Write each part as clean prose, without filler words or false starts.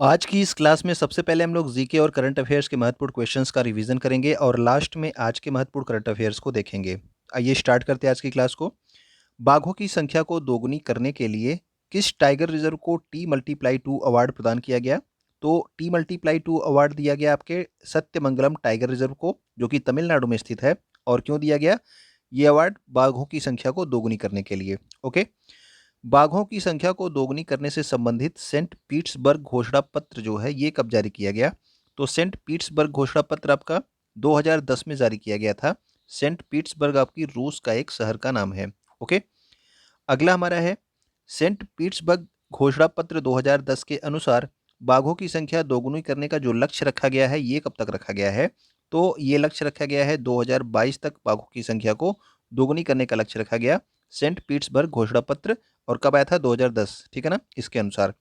आज की इस क्लास में सबसे पहले हम लोग जीके और करंट अफेयर्स के महत्वपूर्ण क्वेश्चंस का रिवीजन करेंगे और लास्ट में आज के महत्वपूर्ण करंट अफेयर्स को देखेंगे। आइए स्टार्ट करते हैं आज की क्लास को। बाघों की संख्या को दोगुनी करने के लिए किस टाइगर रिजर्व को T+2 अवार्ड प्रदान किया गया? तो T+2 अवार्ड दिया गया आपके सत्यमंगलम टाइगर रिजर्व को, जो कि तमिलनाडु में स्थित है। और क्यों दिया गया ये अवार्ड? बाघों की संख्या को दोगुनी करने के लिए। ओके। बाघों की संख्या को दोगुनी करने से संबंधित सेंट पीटर्सबर्ग घोषणा पत्र जो है ये कब जारी किया गया? तो सेंट पीटर्सबर्ग घोषणा पत्र आपका 2010 में जारी किया गया था। सेंट पीटर्सबर्ग आपकी रूस का एक शहर का नाम है। ओके। अगला हमारा है सेंट पीटर्सबर्ग घोषणा पत्र 2010 के अनुसार बाघों की संख्या दोगुनी करने का जो लक्ष्य रखा गया है ये कब तक रखा गया है? तो ये लक्ष्य रखा गया है 2022 तक बाघों की संख्या को दोगुनी करने का लक्ष्य रखा गया। सेंट पीटर्सबर्ग घोषणा पत्र और कब आया था? 2010, ठीक है ना। इसके अनुसार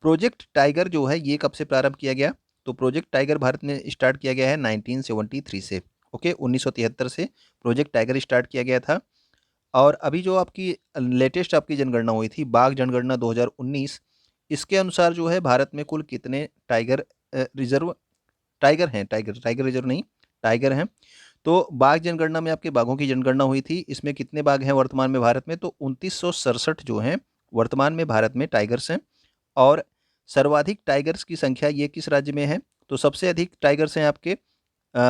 प्रोजेक्ट टाइगर जो है ये कब से प्रारंभ किया गया? तो प्रोजेक्ट टाइगर भारत में स्टार्ट किया गया है 1973 से। ओके, 1973 से प्रोजेक्ट टाइगर स्टार्ट किया गया था। और अभी जो आपकी लेटेस्ट आपकी जनगणना हुई थी, बाघ जनगणना 2019, इसके अनुसार जो है भारत में कुल कितने टाइगर रिजर्व टाइगर हैं? टाइगर टाइगर रिजर्व नहीं, टाइगर हैं। तो बाघ जनगणना में आपके बाघों की जनगणना हुई थी, इसमें कितने बाघ हैं वर्तमान में भारत में? तो 2967 जो हैं वर्तमान में भारत में टाइगर्स हैं। और सर्वाधिक टाइगर्स की संख्या ये किस राज्य में है? तो सबसे अधिक टाइगर्स हैं आपके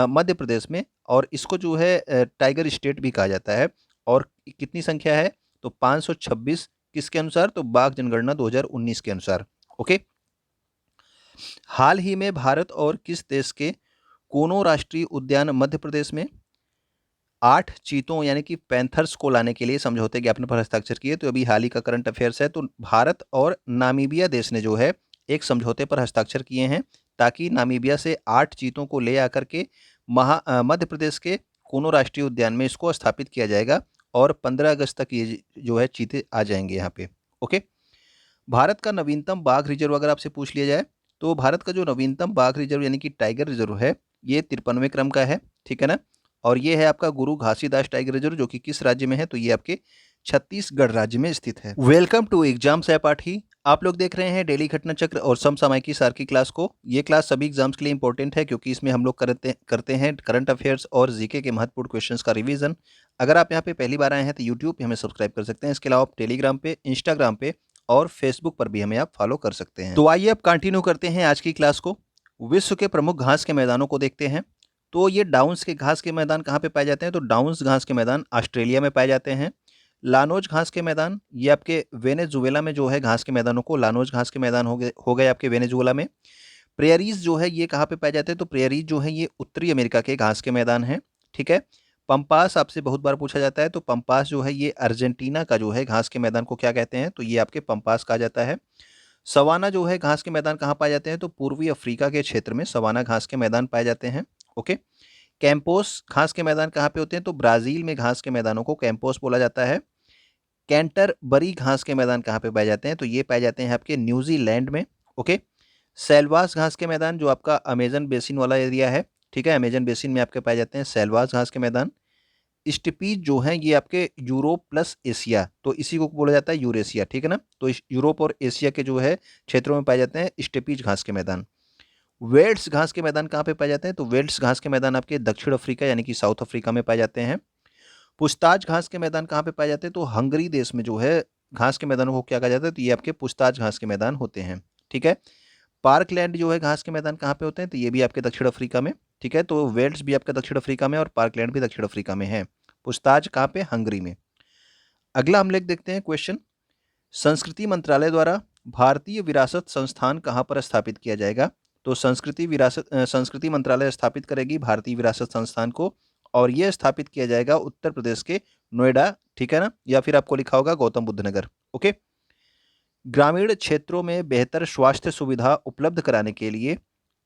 मध्य प्रदेश में, और इसको जो है टाइगर स्टेट भी कहा जाता है। और कितनी संख्या है? तो 526। किसके अनुसार? तो बाघ जनगणना 2019 के अनुसार। ओके। हाल ही में भारत और किस देश के कोनो राष्ट्रीय उद्यान मध्य प्रदेश में 8 चीतों यानी कि पैंथर्स को लाने के लिए समझौते ज्ञापन पर हस्ताक्षर किए? तो अभी हाल ही का करंट अफेयर्स है। तो भारत और नामीबिया देश ने जो है एक समझौते पर हस्ताक्षर किए हैं, ताकि नामीबिया से 8 चीतों को ले आकर के मध्य प्रदेश के कोनो राष्ट्रीय उद्यान में इसको स्थापित किया जाएगा। और 15 अगस्त तक ये जो है चीते आ जाएंगे यहाँ पे। ओके। भारत का नवीनतम बाघ रिजर्व अगर आपसे पूछ लिया जाए, तो भारत का जो नवीनतम बाघ रिजर्व यानी कि टाइगर रिजर्व है ये 53वें क्रम का है, ठीक है ना। और ये है आपका गुरु घासीदास टाइगर रिजर्व, जो कि किस राज्य में है? तो ये आपके छत्तीसगढ़ राज्य में स्थित है। वेलकम टू एग्जाम सहपाठी। आप लोग देख रहे हैं डेली घटना चक्र और समसामयिकी सार की क्लास को। ये क्लास सभी एग्जाम्स के लिए इंपॉर्टेंट है, क्योंकि इसमें हम लोग करते हैं करंट अफेयर्स और जीके के महत्वपूर्ण क्वेश्चंस का रिवीजन। अगर आप यहाँ पे पहली बार आए हैं तो यूट्यूब पे हमें सब्सक्राइब कर सकते हैं। इसके अलावा आप टेलीग्राम पे, इंस्टाग्राम पे और फेसबुक पर भी हमें आप फॉलो कर सकते हैं। तो आइए अब कंटिन्यू करते हैं आज की क्लास को। विश्व के प्रमुख घास के मैदानों को देखते हैं। तो ये डाउन्स के घास के मैदान कहाँ पे पाए जाते हैं? तो डाउन्स घास के मैदान ऑस्ट्रेलिया में पाए जाते हैं। लानोज घास के मैदान ये आपके वेनेजुएला में जो है घास के मैदानों को लानोज घास के मैदान हो गए आपके वेनेजुएला में। प्रेयरीज जो है ये कहाँ पे पाए जाते हैं? तो प्रेयरीज जो है ये उत्तरी अमेरिका के घास के मैदान हैं, ठीक है। पंपास आपसे बहुत बार पूछा जाता है, तो पंपास जो है ये अर्जेंटीना का जो है घास के मैदान को क्या कहते हैं? तो ये आपके पंपास कहा जाता है। सवाना जो है घास के मैदान कहाँ पाए जाते हैं? तो पूर्वी अफ्रीका के क्षेत्र में सवाना घास के मैदान पाए जाते हैं। ओके। कैंपोस घास के मैदान कहाँ पे होते हैं? तो ब्राजील में घास के मैदानों को कैंपोस बोला जाता है। कैंटरबरी घास के मैदान कहाँ पे पाए जाते हैं? तो ये पाए जाते हैं आपके न्यूजीलैंड में। ओके। सेल्वास घास के मैदान जो आपका अमेजन बेसिन वाला एरिया है, ठीक है, अमेजन बेसिन में आपके पाए जाते हैं सेल्वास घास के मैदान। स्टेपीज जो हैं ये आपके यूरोप प्लस एशिया, तो इसी को बोला जाता है यूरेशिया, ठीक है ना। तो यूरोप और एशिया के जो है क्षेत्रों में पाए जाते हैं स्टेपीज घास के मैदान। वेल्स घास के मैदान कहाँ पे पाए जाते हैं? तो वेल्स घास के मैदान आपके दक्षिण अफ्रीका यानी कि साउथ अफ्रीका में पाए जाते हैं। पुछताछ घास के मैदान कहाँ पे पाए जाते हैं? तो हंगरी देश में जो है घास के मैदानों को क्या कहा जाता है? तो ये आपके पुछताछ घास के मैदान होते हैं, ठीक है। पार्कलैंड जो है घास के मैदान कहाँ पे होते हैं? तो ये भी आपके दक्षिण अफ्रीका में, ठीक है। तो वेल्स भी आपका दक्षिण अफ्रीका में और पार्कलैंड भी दक्षिण अफ्रीका में है। पूछताछ कहाँ पे? हंगरी में। अगला हम लिख देखते हैं क्वेश्चन। संस्कृति मंत्रालय द्वारा भारतीय विरासत संस्थान कहाँ पर स्थापित किया जाएगा? तो संस्कृति मंत्रालय स्थापित करेगी भारतीय विरासत संस्थान को, और यह स्थापित किया जाएगा उत्तर प्रदेश के नोएडा, ठीक है ना, या फिर आपको लिखा होगा गौतम बुद्ध नगर। ओके। ग्रामीण क्षेत्रों में बेहतर स्वास्थ्य सुविधा उपलब्ध कराने के लिए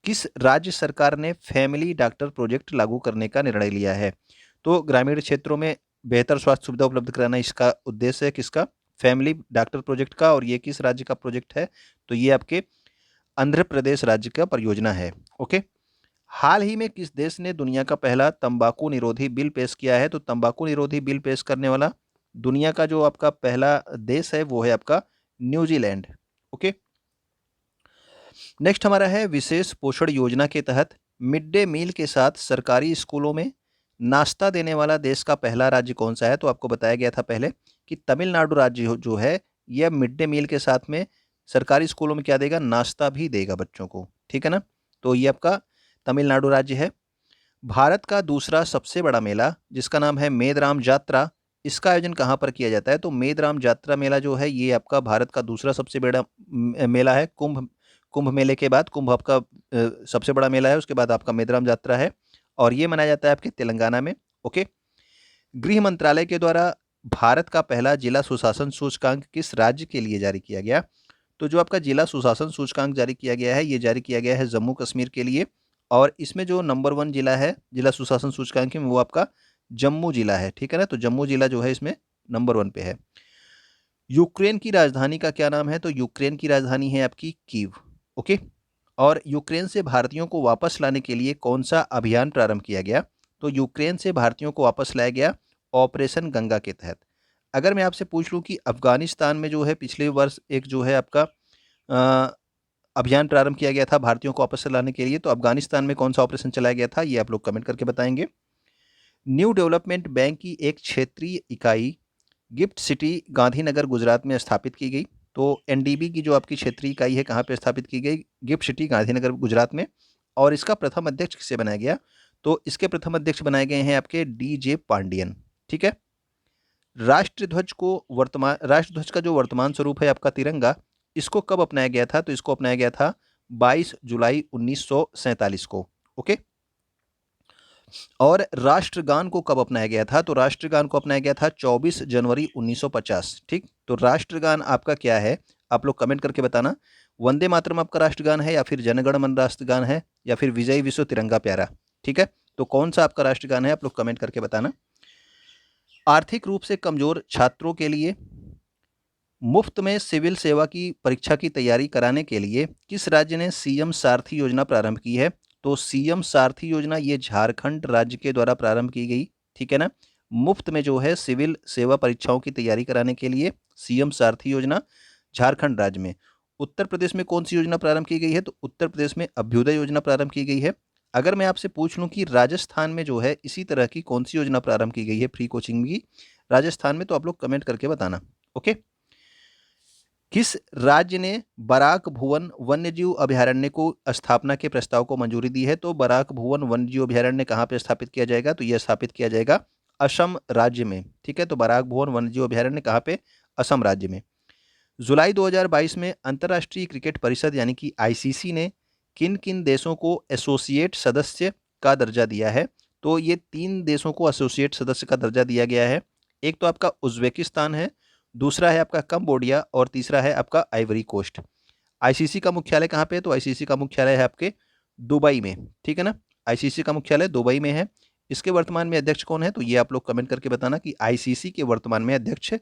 किस राज्य सरकार ने फैमिली डॉक्टर प्रोजेक्ट लागू करने का निर्णय लिया है? तो ग्रामीण क्षेत्रों में बेहतर स्वास्थ्य सुविधा उपलब्ध कराना इसका उद्देश्य है किसका? फैमिली डॉक्टर प्रोजेक्ट का। और ये किस राज्य का प्रोजेक्ट है? तो ये आपके आंध्र प्रदेश राज्य का परियोजना है। ओके। हाल ही में किस देश ने दुनिया का पहला तंबाकू निरोधी बिल पेश किया है? तो तंबाकू निरोधी बिल पेश करने वाला दुनिया का जो आपका पहला देश है वो है आपका न्यूजीलैंड। ओके। नेक्स्ट हमारा है विशेष पोषण योजना के तहत मिड डे मील के साथ सरकारी स्कूलों में नाश्ता देने वाला देश का पहला राज्य कौन सा है? तो आपको बताया गया था पहले कि तमिलनाडु राज्य जो है यह मिड डे मील के साथ में सरकारी स्कूलों में क्या देगा? नाश्ता भी देगा बच्चों को, ठीक है ना? तो ये आपका तमिलनाडु राज्य है। भारत का दूसरा सबसे बड़ा मेला जिसका नाम है मेदराम जात्रा, इसका आयोजन कहाँ पर किया जाता है? तो मेदराम जात्रा मेला जो है ये आपका भारत का दूसरा सबसे बड़ा मेला है। कुंभ कुंभ मेले के बाद कुंभ आपका सबसे बड़ा मेला है, उसके बाद आपका मेदराम जात्रा है और ये मनाया जाता है आपके तेलंगाना में। ओके। गृह मंत्रालय के द्वारा भारत का पहला जिला सुशासन सूचकांक किस राज्य के लिए जारी किया गया? तो जो आपका जिला सुशासन सूचकांक जारी किया गया है, ये जारी किया गया है जम्मू कश्मीर के लिए और इसमें जो नंबर 1 जिला है जिला सुशासन सूचकांक में वो आपका जम्मू जिला है, ठीक है ना? तो जम्मू जिला जो है इसमें नंबर 1 पे है। यूक्रेन की राजधानी का क्या नाम है? तो यूक्रेन की राजधानी है आपकी कीव। ओके। और यूक्रेन से भारतीयों को वापस लाने के लिए कौन सा अभियान प्रारंभ किया गया? तो यूक्रेन से भारतीयों को वापस लाया गया ऑपरेशन गंगा के तहत। अगर मैं आपसे पूछ लूँ कि अफगानिस्तान में जो है पिछले वर्ष एक जो है आपका अ, अभियान प्रारंभ किया गया था भारतीयों को वापस लाने के लिए, तो अफगानिस्तान में कौन सा ऑपरेशन चलाया गया था? ये आप लोग कमेंट करके बताएंगे। न्यू डेवलपमेंट बैंक की एक क्षेत्रीय इकाई गिफ्ट सिटी गांधीनगर गुजरात में स्थापित की गई। तो एनडीबी की जो आपकी क्षेत्रीय इकाई है कहाँ पे स्थापित की गई? गिफ्ट सिटी गांधीनगर गुजरात में। और इसका प्रथम अध्यक्ष किसे बनाया गया? तो इसके प्रथम अध्यक्ष बनाए गए हैं आपके डीजे पांडियन, ठीक है। राष्ट्रध्वज का जो वर्तमान स्वरूप है आपका तिरंगा, इसको कब अपनाया गया था? तो इसको अपनाया गया था 22 जुलाई 1947 को। ओके। और राष्ट्रगान को कब अपनाया गया था? तो राष्ट्रगान को अपनाया गया था 24 जनवरी 1950। ठीक, तो राष्ट्रगान आपका क्या है? आप लोग कमेंट करके बताना। वंदे मातरम आपका राष्ट्रगान है या फिर जनगण मन राष्ट्रगान है या फिर विजय विश्व तिरंगा प्यारा? ठीक है, तो कौन सा आपका राष्ट्रगान है? आप लोग कमेंट करके बताना। आर्थिक रूप से कमजोर छात्रों के लिए मुफ्त में सिविल सेवा की परीक्षा की तैयारी कराने के लिए किस राज्य ने सीएम सारथी योजना प्रारंभ की है? तो सीएम सारथी योजना ये झारखंड राज्य के द्वारा प्रारंभ की गई, ठीक है ना। मुफ्त में जो है सिविल सेवा परीक्षाओं की तैयारी कराने के लिए सीएम सारथी योजना झारखंड राज्य में। उत्तर प्रदेश में कौन सी योजना प्रारंभ की गई है? तो उत्तर प्रदेश में अभ्युदय योजना प्रारंभ की गई है। अगर मैं आपसे पूछ लूं कि राजस्थान में जो है इसी तरह की कौन सी योजना प्रारंभ की गई है फ्री कोचिंग की राजस्थान में, तो आप लोग कमेंट करके बताना। ओके। किस राज्य ने बराक भुवन वन्यजीव अभयारण्य को स्थापना के प्रस्ताव को मंजूरी दी है? तो बराक भुवन वन्यजीव अभयारण्य कहाँ पे स्थापित किया जाएगा? तो यह स्थापित किया जाएगा असम राज्य में, ठीक है। तो बराक भुवन वन्यजीव अभयारण्य कहाँ पे? असम राज्य में। जुलाई 2022 में अंतर्राष्ट्रीय क्रिकेट परिषद यानी कि आईसीसी ने किन किन देशों को एसोसिएट सदस्य का दर्जा दिया है? तो ये 3 देशों को एसोसिएट सदस्य का दर्जा दिया गया है। एक तो आपका उज्बेकिस्तान है, दूसरा है आपका कंबोडिया और तीसरा है आपका आइवरी कोस्ट। आईसीसी का मुख्यालय कहाँ पे है? तो आईसीसी का मुख्यालय है आपके दुबई में, ठीक है ना। आईसीसी का मुख्यालय दुबई में है। इसके वर्तमान में अध्यक्ष कौन है? तो ये आप लोग कमेंट करके बताना कि आईसीसी के वर्तमान में अध्यक्ष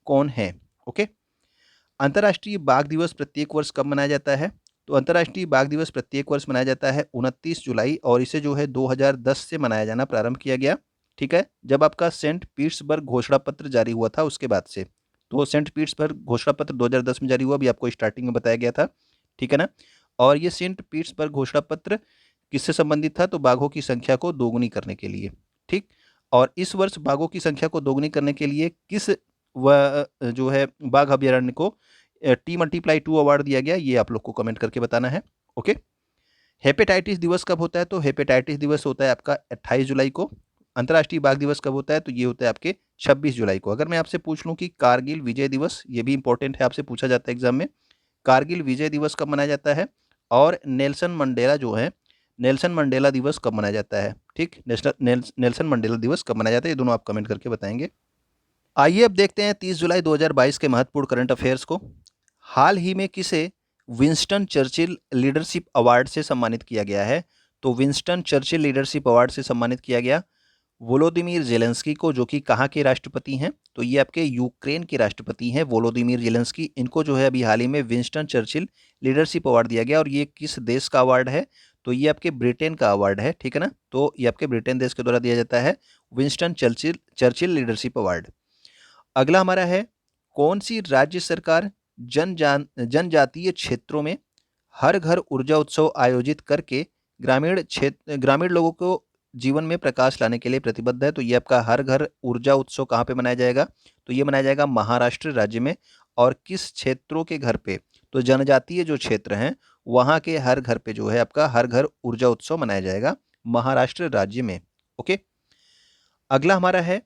कौन है। ओके। अंतर्राष्ट्रीय बाघ दिवस प्रत्येक वर्ष कब मनाया जाता है? तो अंतर्राष्ट्रीय बाघ दिवस प्रत्येक वर्ष मनाया जाता है 29 जुलाई और इसे जो है 2010 से मनाया जाना प्रारंभ किया गया, ठीक है। जब आपका सेंट पीटर्सबर्ग घोषणा पत्र जारी हुआ था उसके बाद से। तो सेंट पीटर्सबर्ग घोषणा पत्र 2010 में जारी हुआ, अभी आपको स्टार्टिंग में बताया गया था, ठीक है ना। और ये सेंट पीटर्सबर्ग घोषणा पत्र किससे संबंधित था? तो बाघों की संख्या को दोगुनी करने के लिए, ठीक। और इस वर्ष बाघों की संख्या को दोगुनी करने के लिए किस जो है बाघ अभ्यारण्य को T+2 अवार्ड दिया गया? ये आप लोग को कमेंट करके बताना है। ओके। हेपेटाइटिस दिवस कब होता है? तो हेपेटाइटिस दिवस होता है आपका 28 जुलाई को। अंतर्राष्ट्रीय बाघ दिवस कब होता है? तो ये होता है आपके 26 जुलाई को। अगर मैं आपसे पूछ लूं कि कारगिल विजय दिवस, ये भी इंपॉर्टेंट है, आपसे पूछा जाता है एग्जाम में, कारगिल विजय दिवस कब मनाया जाता है? और नेल्सन मंडेला जो है, नेल्सन मंडेला दिवस कब मनाया जाता है? ठीक, नेल्सन मंडेला दिवस कब मनाया जाता है? ये दोनों आप कमेंट करके बताएंगे। आइए अब देखते हैं 30 जुलाई 2022 के महत्वपूर्ण करंट अफेयर्स को। हाल ही में किसे विंस्टन चर्चिल लीडरशिप अवार्ड से सम्मानित किया गया है? तो विंस्टन चर्चिल लीडरशिप अवार्ड से सम्मानित किया गया वोलोदिमीर जेलेंस्की को, जो कि कहाँ के राष्ट्रपति हैं? तो ये आपके यूक्रेन के राष्ट्रपति हैं वोलोदिमीर जेलेंस्की। इनको जो है अभी हाल ही में विंस्टन चर्चिल लीडरशिप अवार्ड दिया गया और ये किस देश का अवार्ड है? तो ये आपके ब्रिटेन का अवार्ड है, ठीक है ना। तो ये आपके ब्रिटेन देश के द्वारा दिया जाता है विंस्टन चर्चिल लीडरशिप अवार्ड। अगला हमारा है, कौन सी राज्य सरकार जनजातीय क्षेत्रों में हर घर ऊर्जा उत्सव आयोजित करके ग्रामीण लोगों को जीवन में प्रकाश लाने के लिए प्रतिबद्ध है। तो ये आपका हर घर ऊर्जा उत्सव कहाँ पे मनाया जाएगा? तो ये मनाया जाएगा महाराष्ट्र राज्य में। और किस क्षेत्रों के घर पे? तो जनजातीय जो क्षेत्र हैं वहाँ के हर घर पे जो है आपका हर घर ऊर्जा उत्सव मनाया जाएगा महाराष्ट्र राज्य में। ओके। अगला हमारा है,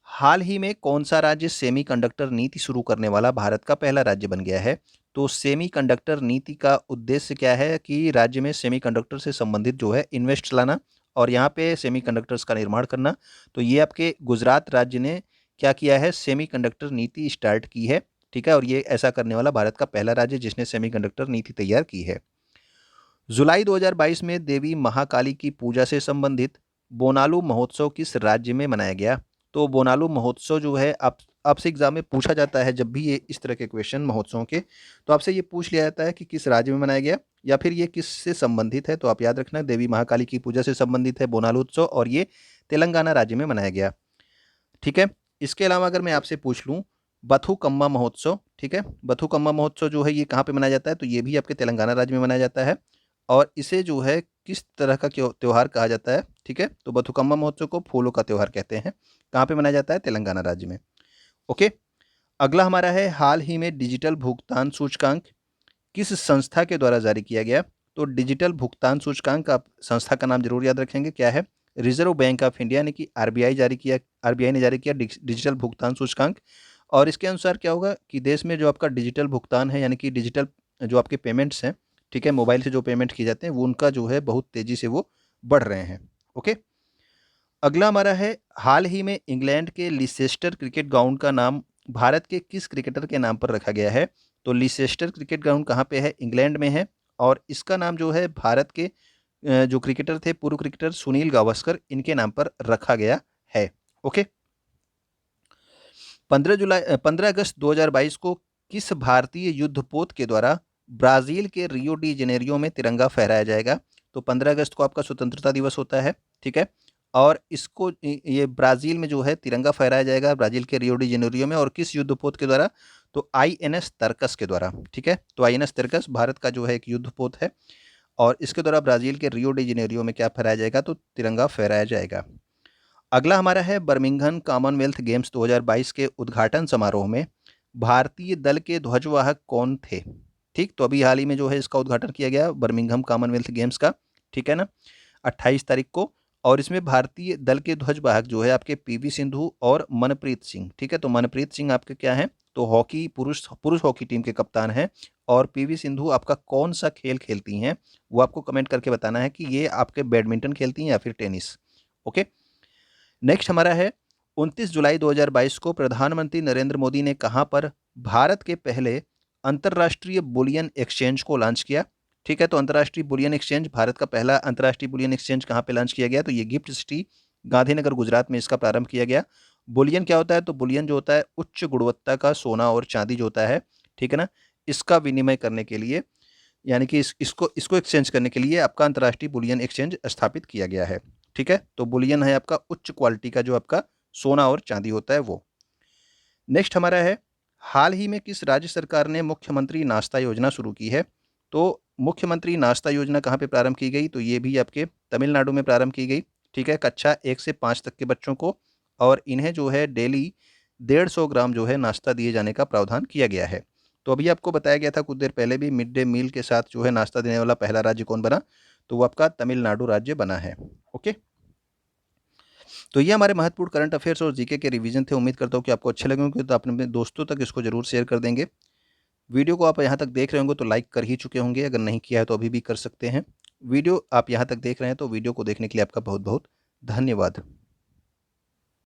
हाल ही में कौन सा राज्य सेमीकंडक्टर नीति शुरू करने वाला भारत का पहला राज्य बन गया है? तो सेमीकंडक्टर नीति का उद्देश्य क्या है कि राज्य में सेमीकंडक्टर से संबंधित जो है इन्वेस्ट लाना और यहाँ पे सेमीकंडक्टर्स का निर्माण करना। तो ये आपके गुजरात राज्य ने क्या किया है, सेमीकंडक्टर नीति स्टार्ट की है। ठीक है, और ये ऐसा करने वाला भारत का पहला राज्य जिसने सेमीकंडक्टर नीति तैयार की है। जुलाई 2022 में देवी महाकाली की पूजा से संबंधित बोनालू महोत्सव किस राज्य में मनाया गया? तो बोनालू महोत्सव जो है आप आपसे एग्जाम में पूछा जाता है, जब भी ये इस तरह के क्वेश्चन महोत्सवों के, तो आपसे ये पूछ लिया जाता है कि किस राज्य में मनाया गया या फिर ये किस से संबंधित है। तो आप याद रखना देवी महाकाली की पूजा से संबंधित है बोनालू उत्सव और ये तेलंगाना राज्य में मनाया गया। ठीक है, इसके अलावा अगर मैं आपसे पूछ लूँ बथुकम्मा महोत्सव, ठीक है, बथुकम्मा महोत्सव जो है ये कहाँ पे मनाया जाता है? तो ये भी आपके तेलंगाना राज्य में मनाया जाता है। और इसे जो है किस तरह का त्योहार कहा जाता है? ठीक है, तो बथुकम्मा महोत्सव को फूलों का त्योहार कहते हैं। कहाँ पे मनाया जाता है? तेलंगाना राज्य में। ओके। अगला हमारा है, हाल ही में डिजिटल भुगतान सूचकांक किस संस्था के द्वारा जारी किया गया? तो डिजिटल भुगतान सूचकांक आप संस्था का नाम जरूर याद रखेंगे, क्या है? रिजर्व बैंक ऑफ इंडिया यानी कि आरबीआई ने जारी किया डिजिटल भुगतान सूचकांक। और इसके अनुसार क्या होगा कि देश में जो आपका डिजिटल भुगतान है यानी कि डिजिटल जो आपके पेमेंट्स हैं, ठीक है, मोबाइल से जो पेमेंट किए जाते हैं वो उनका जो है बहुत तेजी से वो बढ़ रहे हैं। ओके। अगला हमारा है, हाल ही में इंग्लैंड के लिसेस्टर क्रिकेट ग्राउंड का नाम भारत के किस क्रिकेटर के नाम पर रखा गया है? तो लिसेस्टर क्रिकेट ग्राउंड कहाँ पे है? इंग्लैंड में है। और इसका नाम जो है भारत के जो क्रिकेटर थे, पूर्व क्रिकेटर सुनील गावस्कर, इनके नाम पर रखा गया है। ओके। 15 अगस्त 2022 को किस भारतीय युद्धपोत के द्वारा ब्राजील के रियो डी जेनेरियो में तिरंगा फहराया जाएगा? तो 15 अगस्त को आपका स्वतंत्रता दिवस होता है, ठीक है, और इसको ये ब्राजील में जो है तिरंगा फहराया जाएगा ब्राजील के रियो डी जेनेरियो में। और किस युद्धपोत के द्वारा? तो आईएनएस तरकस के द्वारा। ठीक है, तो आईएनएस तरकस भारत का जो है एक युद्धपोत है और इसके द्वारा ब्राजील के रियो डी जेनेरियो में क्या फहराया जाएगा? तो तिरंगा फहराया जाएगा। अगला हमारा है, बर्मिंघम कॉमनवेल्थ गेम्स 2022 के उद्घाटन समारोह में भारतीय दल के ध्वजवाहक कौन थे? ठीक, तो अभी हाल ही में जो है इसका उद्घाटन किया गया बर्मिंघम कॉमनवेल्थ गेम्स का, ठीक है ना, 28 तारीख को। और इसमें भारतीय दल के ध्वजवाहक जो है आपके पीवी सिंधु और मनप्रीत सिंह। ठीक है, तो मनप्रीत सिंह आपके क्या है? तो हॉकी पुरुष हॉकी टीम के कप्तान हैं। और पीवी सिंधु आपका कौन सा खेल खेलती हैं वो आपको कमेंट करके बताना है कि ये आपके बैडमिंटन खेलती हैं या फिर टेनिस। ओके। नेक्स्ट हमारा है, 29 जुलाई 2022 को प्रधानमंत्री नरेंद्र मोदी ने कहां पर भारत के पहले अंतर्राष्ट्रीय बुलियन एक्सचेंज को लॉन्च किया? ठीक है, तो अंतर्राष्ट्रीय बुलियन एक्सचेंज, भारत का पहला अंतर्राष्ट्रीय बुलियन एक्सचेंज कहां पे लॉन्च किया गया? तो ये गिफ्ट सिटी गांधीनगर गुजरात में इसका प्रारंभ किया गया। बुलियन क्या होता है? तो बुलियन जो होता है उच्च गुणवत्ता का सोना और चांदी जो होता है, ठीक है ना, इसका विनिमय करने के लिए यानी कि इसको एक्सचेंज करने के लिए आपका अंतर्राष्ट्रीय बुलियन एक्सचेंज स्थापित किया गया है। ठीक है, तो बुलियन है आपका उच्च क्वालिटी का जो आपका सोना और चांदी होता है वो। नेक्स्ट हमारा है, हाल ही में किस राज्य सरकार ने मुख्यमंत्री नाश्ता योजना शुरू की है? तो मुख्यमंत्री नाश्ता योजना कहाँ पे प्रारंभ की गई? तो ये भी आपके तमिलनाडु में प्रारंभ की गई। ठीक है, कक्षा 1 से 5 तक के बच्चों को, और इन्हें जो है डेली 150 ग्राम जो है नाश्ता दिए जाने का प्रावधान किया गया है। तो अभी आपको बताया गया था कुछ देर पहले भी, मिड डे मील के साथ जो है नाश्ता देने वाला पहला राज्य कौन बना? तो वो आपका तमिलनाडु राज्य बना है। ओके। तो ये हमारे महत्वपूर्ण करंट अफेयर्स और जीके के रिवीजन थे। उम्मीद करता हूँ कि आपको अच्छे लगे होंगे, तो अपने दोस्तों तक इसको जरूर शेयर कर देंगे। वीडियो को आप यहाँ तक देख रहे होंगे तो लाइक कर ही चुके होंगे, अगर नहीं किया है तो अभी भी कर सकते हैं। वीडियो आप यहाँ तक देख रहे हैं तो वीडियो को देखने के लिए आपका बहुत बहुत धन्यवाद।